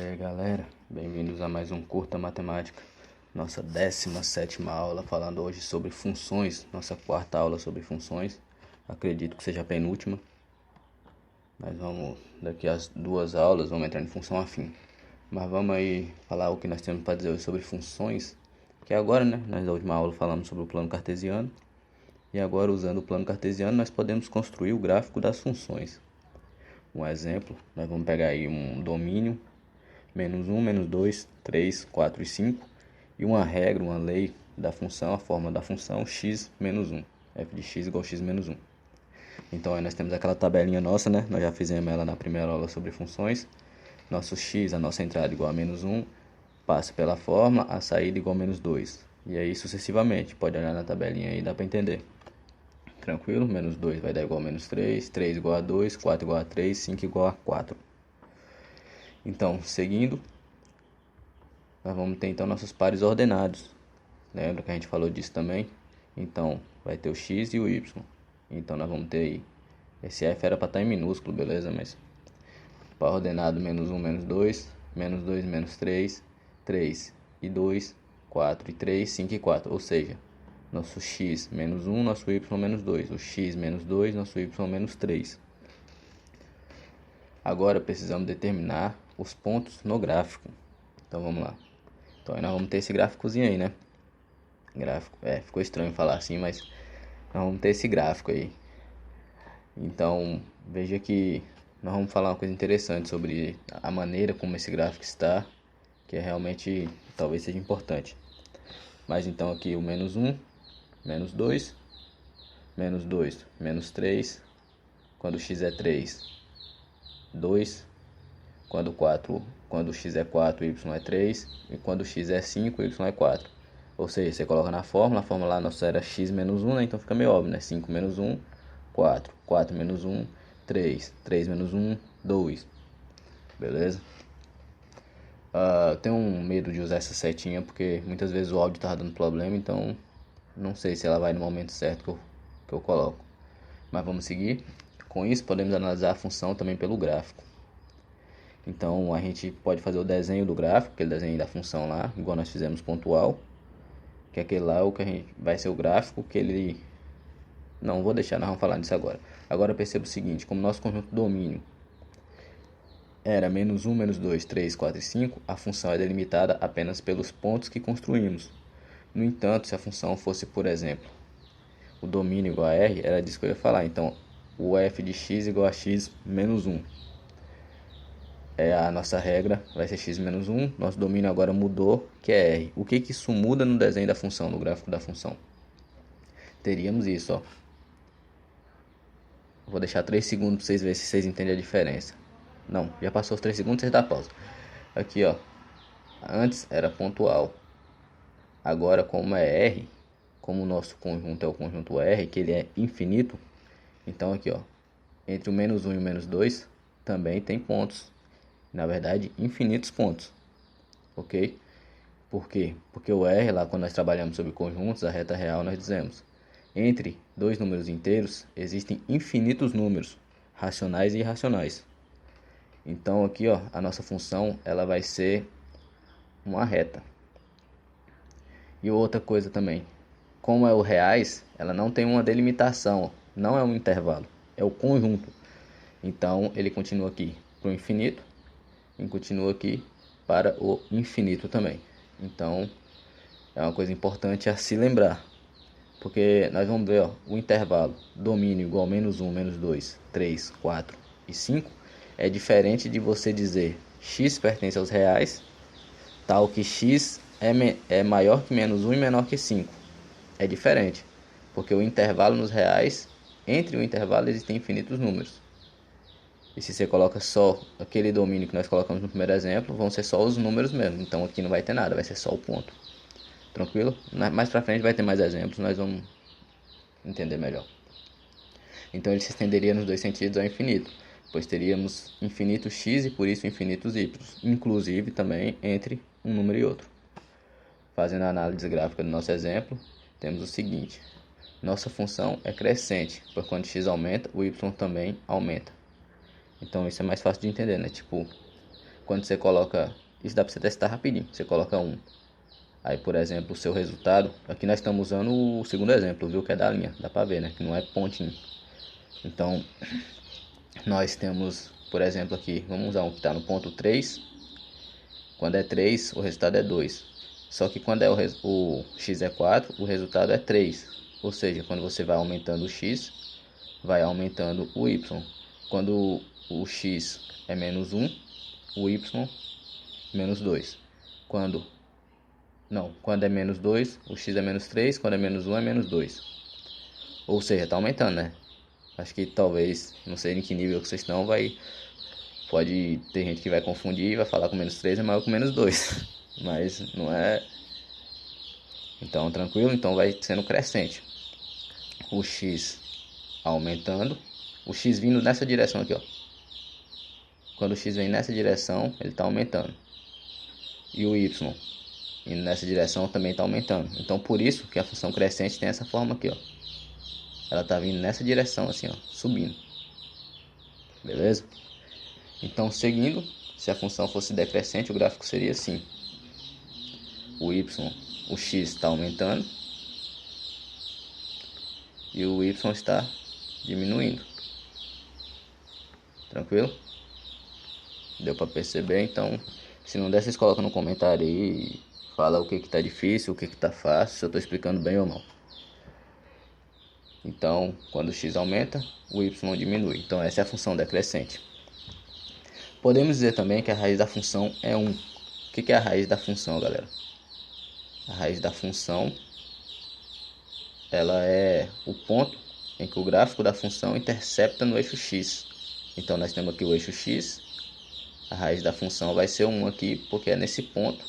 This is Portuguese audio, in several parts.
Aí galera, bem-vindos a mais um Curta Matemática, nossa 17ª aula, falando hoje sobre funções, nossa 4ª aula sobre funções, acredito que seja a penúltima, mas daqui às 2 aulas, vamos entrar em função afim, mas vamos aí falar o que nós temos para dizer hoje sobre funções, que agora, nós na última aula falamos sobre o plano cartesiano, e agora usando o plano cartesiano nós podemos construir o gráfico das funções. Um exemplo, nós vamos pegar aí um domínio, menos 1, menos 2, 3, 4 e 5, e uma regra, uma lei da função, a fórmula da função x menos 1, f de x igual a x menos 1. Então aí nós temos aquela tabelinha nossa, nós já fizemos ela na primeira aula sobre funções. Nosso x, a nossa entrada igual a menos 1, passa pela fórmula, a saída igual a menos 2. E aí sucessivamente, pode olhar na tabelinha aí, dá para entender. Tranquilo? Menos 2 vai dar igual a menos 3, 3 igual a 2, 4 igual a 3, 5 igual a 4. Então, seguindo, nós vamos ter então nossos pares ordenados. Lembra que a gente falou disso também? Então, vai ter o x e o y. Então, nós vamos ter aí, esse f era para estar em minúsculo, beleza? Mas, par ordenado menos 1, menos 2, menos 3, 3 e 2, 4 e 3, 5 e 4. Ou seja, nosso x menos 1, nosso y menos 2. O x menos 2, nosso y menos 3. Agora precisamos determinar os pontos no gráfico. Então vamos lá. Então aí nós vamos ter esse gráficozinho aí, Gráfico, ficou estranho falar assim, mas nós vamos ter esse gráfico aí. Então veja que nós vamos falar uma coisa interessante sobre a maneira como esse gráfico está, que é realmente talvez seja importante. Mas então aqui o menos 1, menos 2, menos 3, quando x é 3, 2, quando x é 4, y é 3, e quando x é 5, y é 4. Ou seja, você coloca na fórmula, a fórmula lá nossa era x menos 1, então fica meio óbvio, 5 menos 1, 4, 4 menos 1, 3, 3 menos 1, 2. Beleza? Tenho um medo de usar essa setinha, porque muitas vezes o áudio tá dando problema, então não sei se ela vai no momento certo que eu coloco. Mas vamos seguir. Com isso, podemos analisar a função também pelo gráfico. Então, a gente pode fazer o desenho do gráfico, aquele desenho da função lá, igual nós fizemos pontual. Que aquele lá o que a gente vai ser o gráfico que ele... Não, vou deixar, nós vamos falar disso agora. Agora perceba o seguinte, como nosso conjunto domínio era menos 1, menos 2, 3, 4 e 5, a função é delimitada apenas pelos pontos que construímos. No entanto, se a função fosse, por exemplo, o domínio igual a R, era disso que eu ia falar. Então, o f de x igual a x menos 1. A nossa regra vai ser x menos 1. Nosso domínio agora mudou, que é R. O que isso muda no desenho da função, no gráfico da função? Teríamos isso, ó. Vou deixar 3 segundos para vocês verem se vocês entendem a diferença. Não, já passou os 3 segundos, vocês dão pausa. Aqui, ó. Antes era pontual. Agora, como é R, como o nosso conjunto é o conjunto R, que ele é infinito, então aqui, ó, entre o menos 1 e o menos 2 também tem pontos. Na verdade, infinitos pontos. Ok? Por quê? Porque o R, lá quando nós trabalhamos sobre conjuntos, a reta real, nós dizemos: entre dois números inteiros existem infinitos números, racionais e irracionais. Então aqui, ó, a nossa função ela vai ser uma reta. E outra coisa também, como é o reais, ela não tem uma delimitação, não é um intervalo, é o conjunto. Então ele continua aqui para o infinito e continua aqui para o infinito também. Então é uma coisa importante a se lembrar, porque nós vamos ver, ó, o intervalo domínio igual a menos 1, menos 2, 3, 4 e 5 é diferente de você dizer x pertence aos reais, tal que x é maior que menos 1 e menor que 5. É diferente, porque o intervalo nos reais, entre o intervalo existem infinitos números. E se você coloca só aquele domínio que nós colocamos no primeiro exemplo, vão ser só os números mesmo. Então aqui não vai ter nada, vai ser só o ponto. Tranquilo? Mais pra frente vai ter mais exemplos, nós vamos entender melhor. Então ele se estenderia nos dois sentidos ao infinito, pois teríamos infinito x e por isso infinitos y, inclusive também entre um número e outro. Fazendo a análise gráfica do nosso exemplo, temos o seguinte: nossa função é crescente, pois quando x aumenta, o y também aumenta. Então isso é mais fácil de entender, Tipo, quando você coloca, isso dá para você testar rapidinho, você coloca 1. Aí, por exemplo, o seu resultado, aqui nós estamos usando o segundo exemplo, viu, que é da linha, dá para ver, né, que não é pontinho. Então, nós temos, por exemplo, aqui, vamos usar um que está no ponto 3. Quando é 3, o resultado é 2. Só que quando o x é 4, o resultado é 3. Ou seja, quando você vai aumentando o x, vai aumentando o y. Quando o x é menos 1, o y menos 2. Quando é menos 2, o x é menos 3. Quando é menos 1, é menos 2. Ou seja, está aumentando, né? Acho que talvez, não sei em que nível que vocês estão, pode ter gente que vai confundir e vai falar que o menos 3 é maior que o menos 2. Mas não é. Então, tranquilo? Então vai sendo crescente. O x aumentando. O x vindo nessa direção aqui, ó. Quando o x vem nessa direção, ele está aumentando. E o y indo nessa direção também está aumentando. Então, por isso que a função crescente tem essa forma aqui, ó. Ela está vindo nessa direção, assim, ó, subindo. Beleza? Então, seguindo, se a função fosse decrescente, o gráfico seria assim. O x está aumentando e o y está diminuindo. Tranquilo? Deu para perceber? Então, se não der, vocês colocam no comentário aí, fala o que está difícil, o que está fácil, se eu estou explicando bem ou não. Então, quando o x aumenta, o y diminui. Então, essa é a função decrescente. Podemos dizer também que a raiz da função é 1. O que é a raiz da função, galera? A raiz da função, ela é o ponto em que o gráfico da função intercepta no eixo x. Então, nós temos aqui o eixo x. A raiz da função vai ser 1 aqui, porque é nesse ponto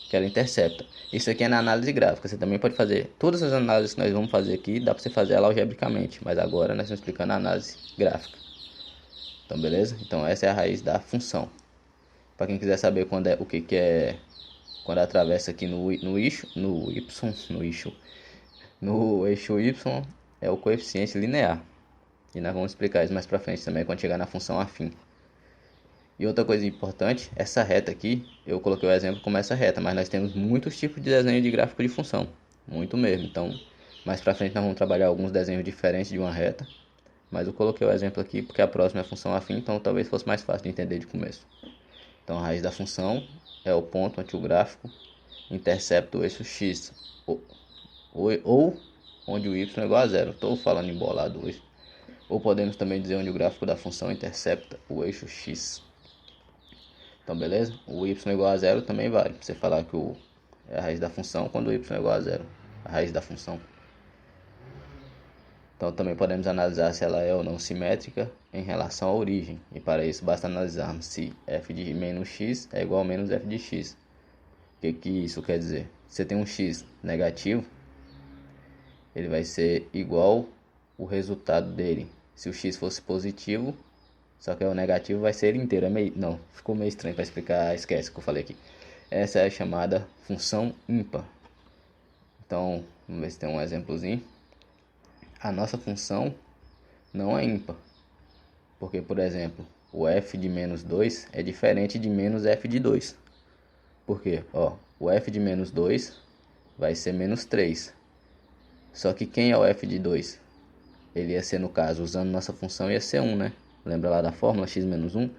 que ela intercepta. Isso aqui é na análise gráfica. Você também pode fazer todas as análises que nós vamos fazer aqui, dá para você fazer ela algebricamente, mas agora nós estamos explicando a análise gráfica. Então, beleza? Então, essa é a raiz da função. Para quem quiser saber o que é quando atravessa aqui no eixo y, é o coeficiente linear. E nós vamos explicar isso mais para frente também quando chegar na função afim. E outra coisa importante, essa reta aqui, eu coloquei o exemplo como essa reta, mas nós temos muitos tipos de desenho de gráfico de função, muito mesmo. Então, mais para frente nós vamos trabalhar alguns desenhos diferentes de uma reta, mas eu coloquei o exemplo aqui porque a próxima é a função afim, então talvez fosse mais fácil de entender de começo. Então, a raiz da função é o ponto onde o gráfico intercepta o eixo x, ou onde o y é igual a zero. Estou falando embolado hoje. Ou podemos também dizer onde o gráfico da função intercepta o eixo x. Então, beleza? O y igual a zero também vale. Você falar que é a raiz da função quando o y é igual a zero. A raiz da função. Então, também podemos analisar se ela é ou não simétrica em relação à origem. E para isso, basta analisarmos se f de menos x é igual a menos f de x. O que isso quer dizer? Se você tem um x negativo, ele vai ser igual o resultado dele. Se o x fosse positivo, só que o negativo vai ser ele inteiro. Não, ficou meio estranho para explicar, esquece o que eu falei aqui. Essa é a chamada função ímpar. Então, vamos ver se tem um exemplozinho. A nossa função não é ímpar. Porque, por exemplo, o f de menos 2 é diferente de menos f de 2. Por quê? O f de menos 2 vai ser menos 3. Só que quem é o f de 2? Ele ia ser, no caso, usando nossa função, ia ser 1, né? Lembra lá da fórmula x menos 1?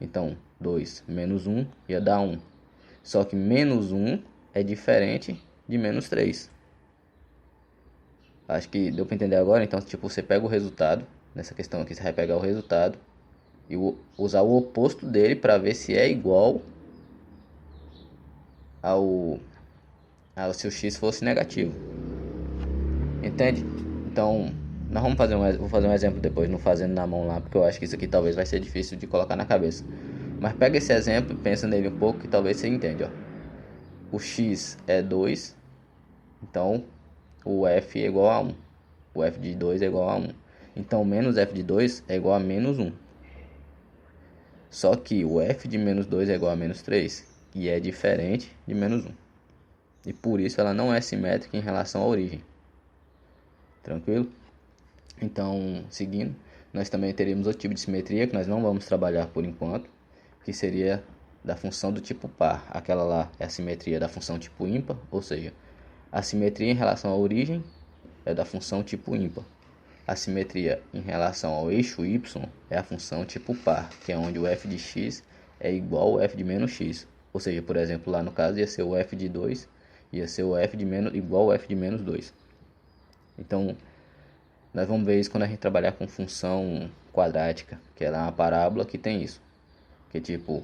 Então, 2 menos 1 ia dar 1. Só que menos 1 é diferente de menos 3. Acho que deu para entender agora. Então, tipo, você pega o resultado. Nessa questão aqui, você vai pegar o resultado e usar o oposto dele para ver se é igual ao se o x fosse negativo. Entende? Então, nós vamos vou fazer um exemplo depois, não fazendo na mão lá, porque eu acho que isso aqui talvez vai ser difícil de colocar na cabeça. Mas pega esse exemplo e pensa nele um pouco que talvez você entenda. O x é 2, então o f é igual a 1. O f de 2 é igual a 1. Então, menos f de 2 é igual a menos 1. Só que o f de menos 2 é igual a menos 3. E é diferente de menos 1. E por isso ela não é simétrica em relação à origem. Tranquilo? Então, seguindo, nós também teremos outro tipo de simetria que nós não vamos trabalhar por enquanto. que seria da função do tipo par. Aquela lá é a simetria da função tipo ímpar, ou seja, a simetria em relação à origem é da função tipo ímpar. A simetria em relação ao eixo y é a função tipo par, que é onde o f de x é igual ao f de menos x. Ou seja, por exemplo, lá no caso ia ser o f de 2, ia ser o f de menos igual ao f de menos 2. Então, nós vamos ver isso quando a gente trabalhar com função quadrática, que ela é uma parábola que tem isso. Que tipo,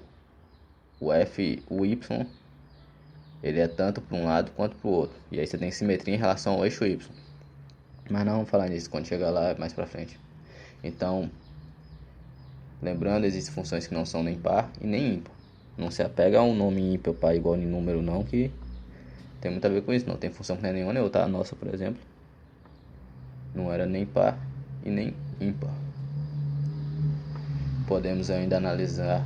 o y, ele é tanto para um lado quanto para o outro. E aí você tem simetria em relação ao eixo y. Mas não vamos falar nisso quando chegar lá mais pra frente. Então, lembrando, existem funções que não são nem par e nem ímpar. Não se apega a um nome ímpar par igual em número não, que tem muito a ver com isso. Não tem função que não é nenhuma nem outra. A nossa, por exemplo, não era nem par e nem ímpar. Podemos ainda analisar,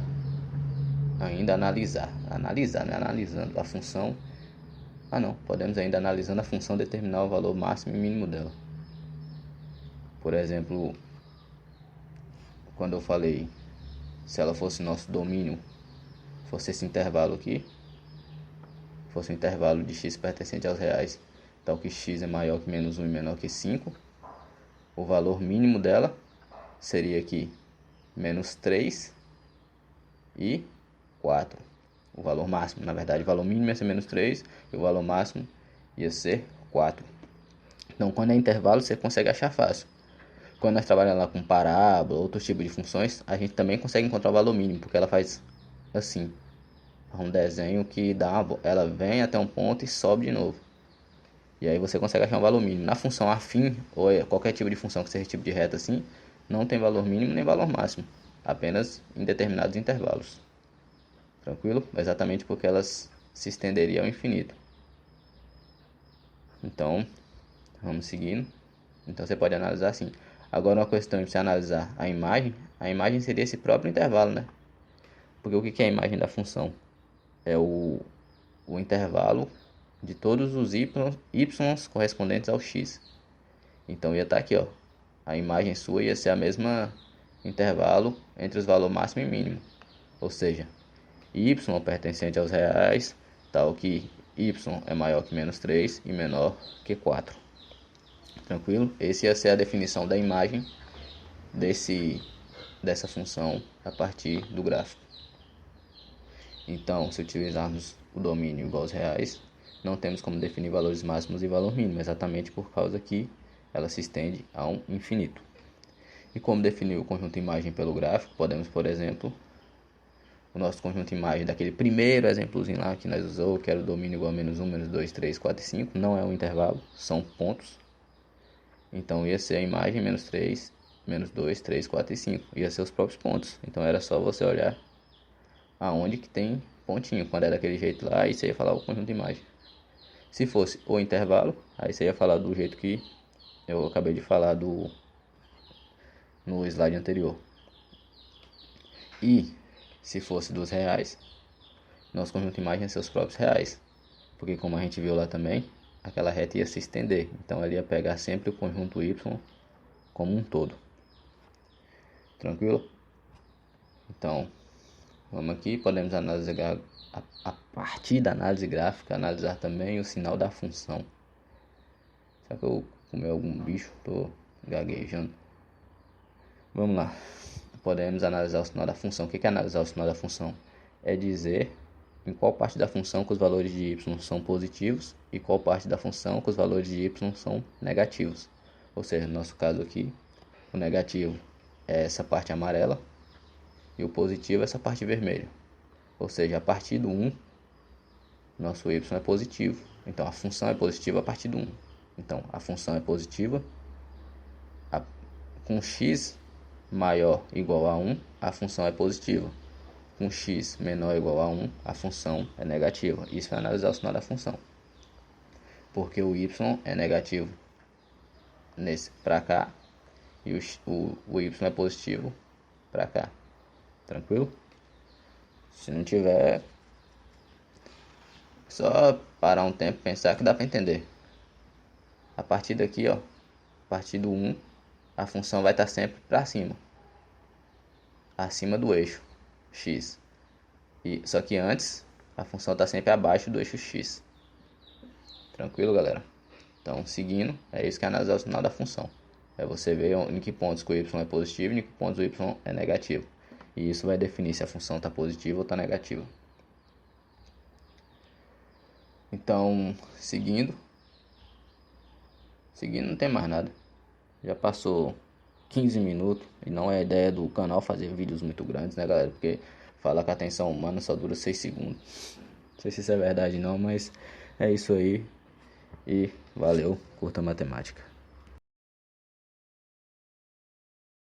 né? Analisando a função. Podemos ainda analisando a função determinar o valor máximo e mínimo dela. Por exemplo, quando eu falei, se ela fosse nosso domínio, fosse esse intervalo aqui, fosse um intervalo de x pertencente aos reais, tal que x é maior que menos 1 e menor que 5, o valor mínimo dela seria aqui menos 3 e 4. O valor máximo, na verdade, o valor mínimo ia ser menos 3 e o valor máximo ia ser 4. Então, quando é intervalo, você consegue achar fácil. Quando nós trabalhamos lá com parábola, outros tipos de funções, a gente também consegue encontrar o valor mínimo, porque ela faz assim, um desenho que ela vem até um ponto e sobe de novo. E aí você consegue achar um valor mínimo. Na função afim, ou qualquer tipo de função que seja tipo de reta assim, não tem valor mínimo nem valor máximo, apenas em determinados intervalos. Tranquilo? Exatamente porque elas se estenderiam ao infinito. Então, vamos seguindo. Então você pode analisar assim. Agora uma questão de você analisar a imagem seria esse próprio intervalo, né? Porque o que é a imagem da função? É o intervalo de todos os y correspondentes ao x. Então ia estar aqui, ó. A imagem sua ia ser a mesma intervalo entre os valores máximo e mínimo. Ou seja, y pertencente aos reais, tal que y é maior que menos 3 e menor que 4. Tranquilo? Essa ia ser a definição da imagem dessa função a partir do gráfico. Então, se utilizarmos o domínio igual aos reais, não temos como definir valores máximos e valor mínimo, exatamente por causa que ela se estende a um infinito. E como definir o conjunto imagem pelo gráfico? Podemos, por exemplo, o nosso conjunto imagem daquele primeiro exemplozinho lá que nós usou, que era o domínio igual a menos 1, menos 2, 3, 4 e 5, não é um intervalo, são pontos. Então ia ser a imagem menos 3, menos 2, 3, 4 e 5, ia ser os próprios pontos. Então era só você olhar aonde que tem pontinho. Quando é daquele jeito lá, aí você ia falar o conjunto de imagem. Se fosse o intervalo, aí você ia falar do jeito que eu acabei de falar no slide anterior. E se fosse dos reais, nosso conjunto de imagem ia ser os próprios reais. Porque como a gente viu lá também, aquela reta ia se estender. Então ela ia pegar sempre o conjunto y como um todo. Tranquilo? Então, vamos aqui, podemos analisar a partir da análise gráfica, analisar também o sinal da função. Será que eu comi algum bicho? Tô gaguejando. Vamos lá. Podemos analisar o sinal da função. O que é analisar o sinal da função? É dizer em qual parte da função que os valores de y são positivos e qual parte da função que os valores de y são negativos. Ou seja, no nosso caso aqui, o negativo é essa parte amarela e o positivo é essa parte vermelha. Ou seja, a partir do 1, nosso y é positivo. Então, a função é positiva a partir do 1. Então, a função é positiva. Com x maior ou igual a 1, a função é positiva. Com x menor ou igual a 1, a função é negativa. Isso é analisar o sinal da função. Porque o y é negativo nesse para cá e o y é positivo para cá. Tranquilo? Se não tiver, só parar um tempo e pensar que dá para entender. A partir daqui, ó, a partir do 1, a função vai estar sempre para cima, acima do eixo x. Só que antes, a função está sempre abaixo do eixo x. Tranquilo, galera? Então, seguindo, é isso que é analisar o sinal da função. É você ver em que pontos que o y é positivo e em que pontos o y é negativo. E isso vai definir se a função está positiva ou está negativa. Então, seguindo não tem mais nada. Já passou 15 minutos e não é ideia do canal fazer vídeos muito grandes, né, galera? Porque fala que a atenção humana só dura 6 segundos. Não sei se isso é verdade não, mas é isso aí. E valeu, curta matemática.